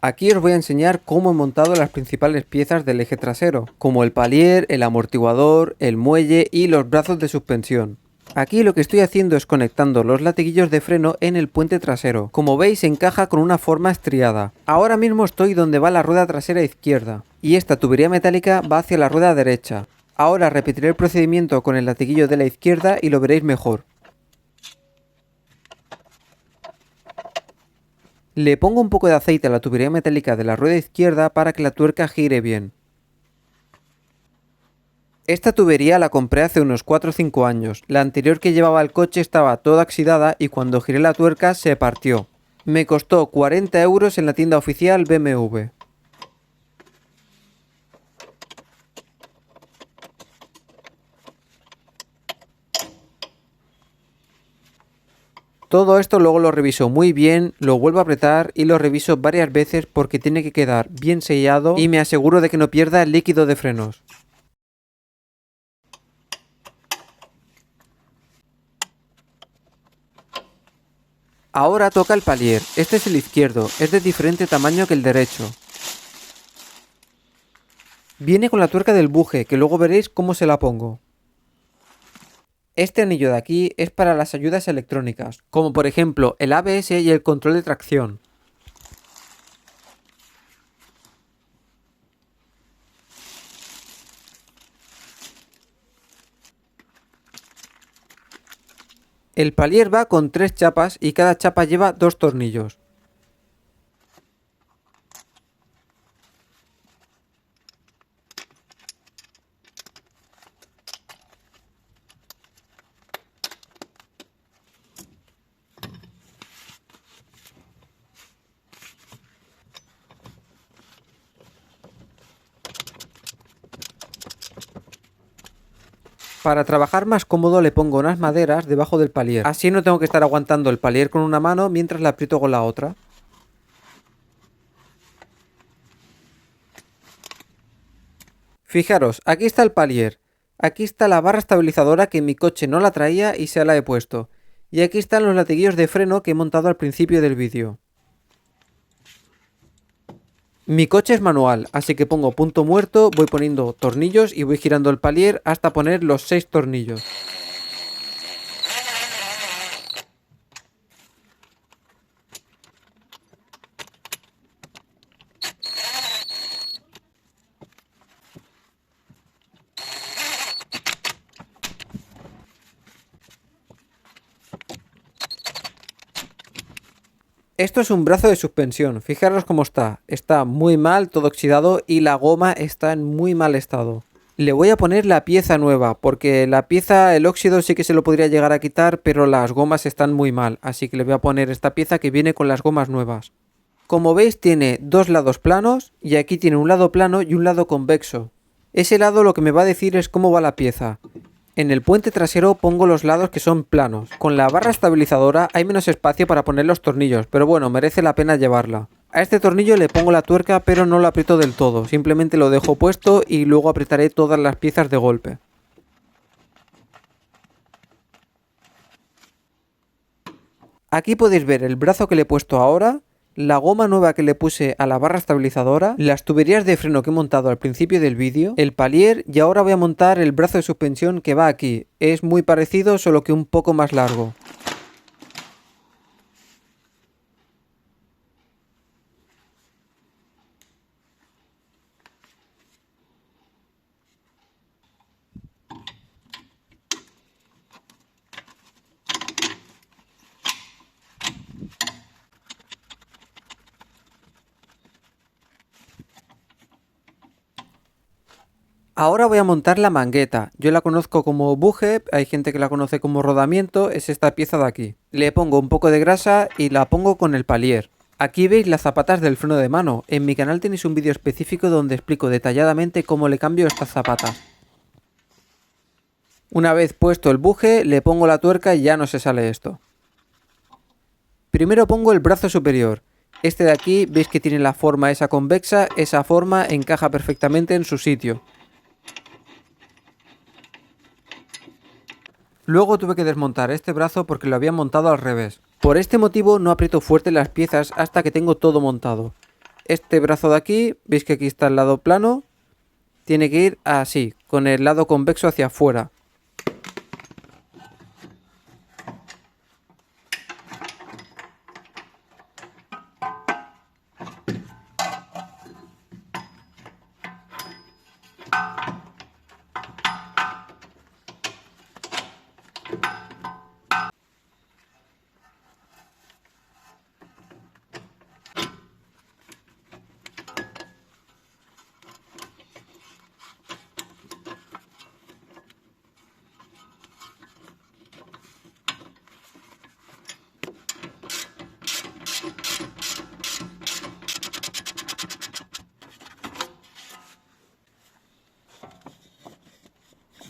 Aquí os voy a enseñar cómo he montado las principales piezas del eje trasero, como el palier, el amortiguador, el muelle y los brazos de suspensión. Aquí lo que estoy haciendo es conectando los latiguillos de freno en el puente trasero. Como veis, encaja con una forma estriada. Ahora mismo estoy donde va la rueda trasera izquierda y esta tubería metálica va hacia la rueda derecha. Ahora repetiré el procedimiento con el latiguillo de la izquierda y lo veréis mejor. Le pongo un poco de aceite a la tubería metálica de la rueda izquierda para que la tuerca gire bien. Esta tubería la compré hace unos 4 o 5 años. La anterior que llevaba el coche estaba toda oxidada y cuando giré la tuerca se partió. Me costó 40 euros en la tienda oficial BMW. Todo esto luego lo reviso muy bien, lo vuelvo a apretar y lo reviso varias veces porque tiene que quedar bien sellado y me aseguro de que no pierda el líquido de frenos. Ahora toca el palier. Este es el izquierdo, es de diferente tamaño que el derecho. Viene con la tuerca del buje, que luego veréis cómo se la pongo. Este anillo de aquí es para las ayudas electrónicas, como por ejemplo el ABS y el control de tracción. El palier va con 3 chapas y cada chapa lleva 2 tornillos. Para trabajar más cómodo le pongo unas maderas debajo del palier, así no tengo que estar aguantando el palier con una mano mientras la aprieto con la otra. Fijaros, aquí está el palier, aquí está la barra estabilizadora que mi coche no la traía y se la he puesto, y aquí están los latiguillos de freno que he montado al principio del vídeo. Mi coche es manual, así que pongo punto muerto, voy poniendo tornillos y voy girando el palier hasta poner los 6 tornillos. Esto es un brazo de suspensión, fijaros cómo está muy mal, todo oxidado y la goma está en muy mal estado. Le voy a poner la pieza nueva, porque la pieza, el óxido sí que se lo podría llegar a quitar, pero las gomas están muy mal, así que le voy a poner esta pieza que viene con las gomas nuevas. Como veis tiene dos lados planos y aquí tiene un lado plano y un lado convexo. Ese lado lo que me va a decir es cómo va la pieza. En el puente trasero pongo los lados que son planos. Con la barra estabilizadora hay menos espacio para poner los tornillos, pero bueno, merece la pena llevarla. A este tornillo le pongo la tuerca pero no lo aprieto del todo, simplemente lo dejo puesto y luego apretaré todas las piezas de golpe. Aquí podéis ver el brazo que le he puesto ahora, la goma nueva que le puse a la barra estabilizadora, las tuberías de freno que he montado al principio del vídeo, el palier y ahora voy a montar el brazo de suspensión que va aquí. Es muy parecido, solo que un poco más largo. Ahora voy a montar la mangueta. Yo la conozco como buje, hay gente que la conoce como rodamiento, es esta pieza de aquí. Le pongo un poco de grasa y la pongo con el palier. Aquí veis las zapatas del freno de mano. En mi canal tenéis un vídeo específico donde explico detalladamente cómo le cambio estas zapatas. Una vez puesto el buje, le pongo la tuerca y ya no se sale esto. Primero pongo el brazo superior. Este de aquí, veis que tiene la forma esa convexa, esa forma encaja perfectamente en su sitio. Luego tuve que desmontar este brazo porque lo había montado al revés. Por este motivo no aprieto fuerte las piezas hasta que tengo todo montado. este brazo de aquí, veis que aquí está el lado plano, tiene que ir así, con el lado convexo hacia afuera.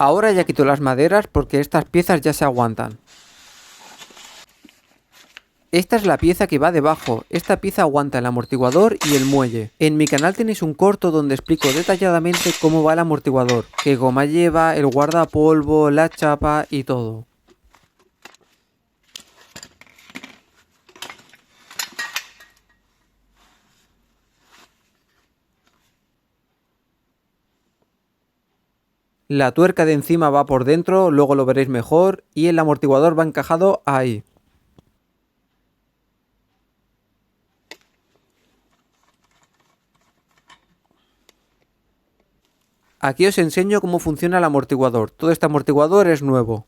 Ahora ya quito las maderas porque estas piezas ya se aguantan. Esta es la pieza que va debajo, esta pieza aguanta el amortiguador y el muelle. En mi canal tenéis un corto donde explico detalladamente cómo va el amortiguador, qué goma lleva, el guardapolvo, la chapa y todo. La tuerca de encima va por dentro, luego lo veréis mejor, y el amortiguador va encajado ahí. Aquí os enseño cómo funciona el amortiguador. Todo este amortiguador es nuevo.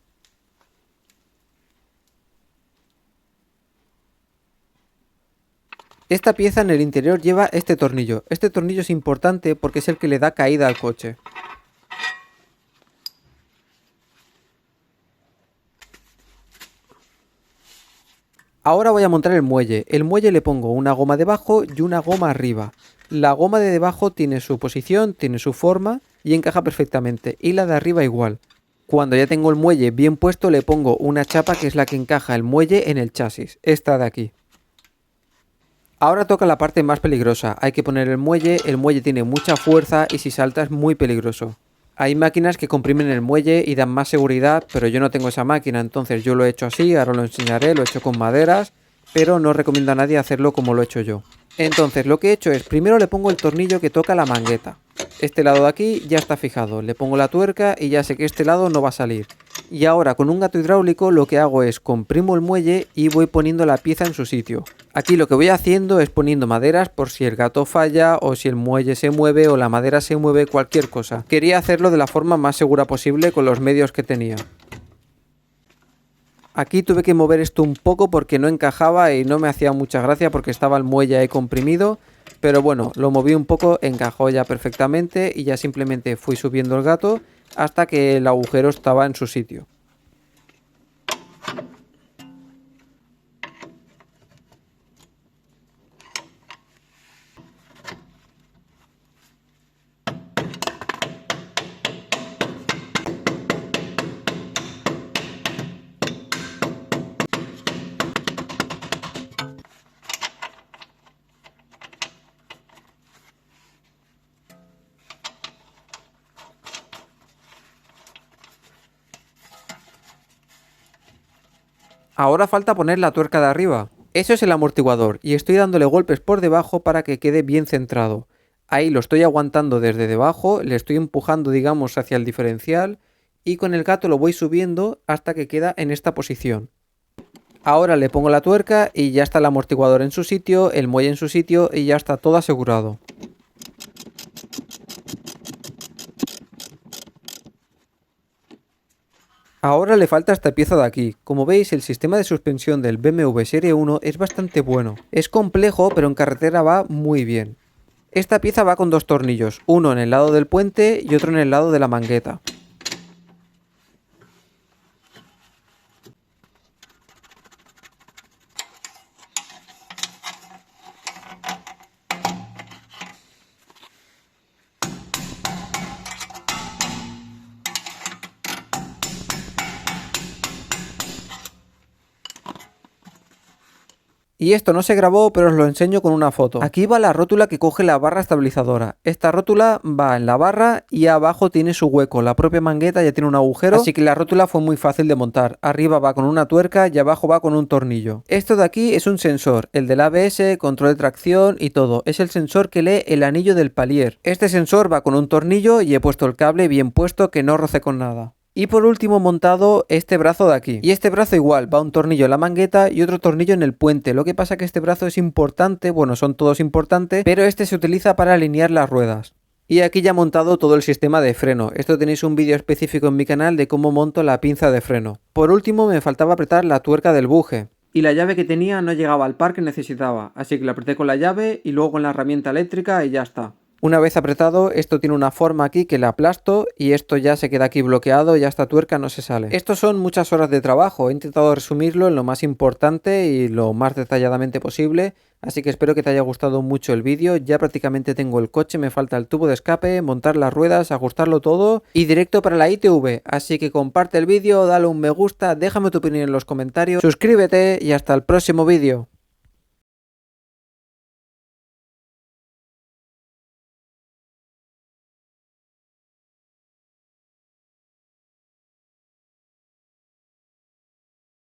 Esta pieza en el interior lleva este tornillo. Este tornillo es importante porque es el que le da caída al coche. Ahora voy a montar el muelle. El muelle le pongo una goma debajo y una goma arriba. La goma de debajo tiene su posición, tiene su forma y encaja perfectamente. Y la de arriba igual. Cuando ya tengo el muelle bien puesto le pongo una chapa que es la que encaja el muelle en el chasis. Esta de aquí. Ahora toca la parte más peligrosa. Hay que poner el muelle tiene mucha fuerza y si salta es muy peligroso. Hay máquinas que comprimen el muelle y dan más seguridad, pero yo no tengo esa máquina, entonces yo lo he hecho así, ahora lo enseñaré, lo he hecho con maderas, pero no recomiendo a nadie hacerlo como lo he hecho yo. Entonces lo que he hecho es, primero le pongo el tornillo que toca la mangueta. Este lado de aquí ya está fijado, le pongo la tuerca y ya sé que este lado no va a salir. Y ahora con un gato hidráulico lo que hago es comprimo el muelle y voy poniendo la pieza en su sitio. Aquí lo que voy haciendo es poniendo maderas por si el gato falla o si el muelle se mueve o la madera se mueve, cualquier cosa. Quería hacerlo de la forma más segura posible con los medios que tenía. Aquí tuve que mover esto un poco porque no encajaba y no me hacía mucha gracia porque estaba el muelle ahí comprimido. Pero bueno, lo moví un poco, encajó ya perfectamente y ya simplemente fui subiendo el gato hasta que el agujero estaba en su sitio. Ahora falta poner la tuerca de arriba. Eso es el amortiguador y estoy dándole golpes por debajo para que quede bien centrado. Ahí lo estoy aguantando desde debajo, le estoy empujando digamos hacia el diferencial y con el gato lo voy subiendo hasta que queda en esta posición. Ahora le pongo la tuerca y ya está el amortiguador en su sitio, el muelle en su sitio y ya está todo asegurado. Ahora le falta esta pieza de aquí. Como veis, el sistema de suspensión del BMW Serie 1 es bastante bueno. Es complejo, pero en carretera va muy bien. Esta pieza va con dos tornillos, uno en el lado del puente y otro en el lado de la mangueta. Y esto no se grabó, pero os lo enseño con una foto. Aquí va la rótula que coge la barra estabilizadora. Esta rótula va en la barra y abajo tiene su hueco. La propia mangueta ya tiene un agujero, así que la rótula fue muy fácil de montar. Arriba va con una tuerca y abajo va con un tornillo. Esto de aquí es un sensor, el del ABS, control de tracción y todo. Es el sensor que lee el anillo del palier. Este sensor va con un tornillo y he puesto el cable bien puesto que no roce con nada. Y por último montado este brazo de aquí. Y este brazo igual, va un tornillo en la mangueta y otro tornillo en el puente. Lo que pasa que este brazo es importante, bueno, son todos importantes, pero este se utiliza para alinear las ruedas. Y aquí ya he montado todo el sistema de freno. Esto tenéis un vídeo específico en mi canal de cómo monto la pinza de freno. Por último me faltaba apretar la tuerca del buje. Y la llave que tenía no llegaba al par que necesitaba, así que la apreté con la llave y luego con la herramienta eléctrica y ya está. Una vez apretado, esto tiene una forma aquí que la aplasto y esto ya se queda aquí bloqueado y ya esta tuerca no se sale. Estos son muchas horas de trabajo, he intentado resumirlo en lo más importante y lo más detalladamente posible, así que espero que te haya gustado mucho el vídeo. Ya prácticamente tengo el coche, me falta el tubo de escape, montar las ruedas, ajustarlo todo y directo para la ITV, así que comparte el vídeo, dale un me gusta, déjame tu opinión en los comentarios, suscríbete y hasta el próximo vídeo.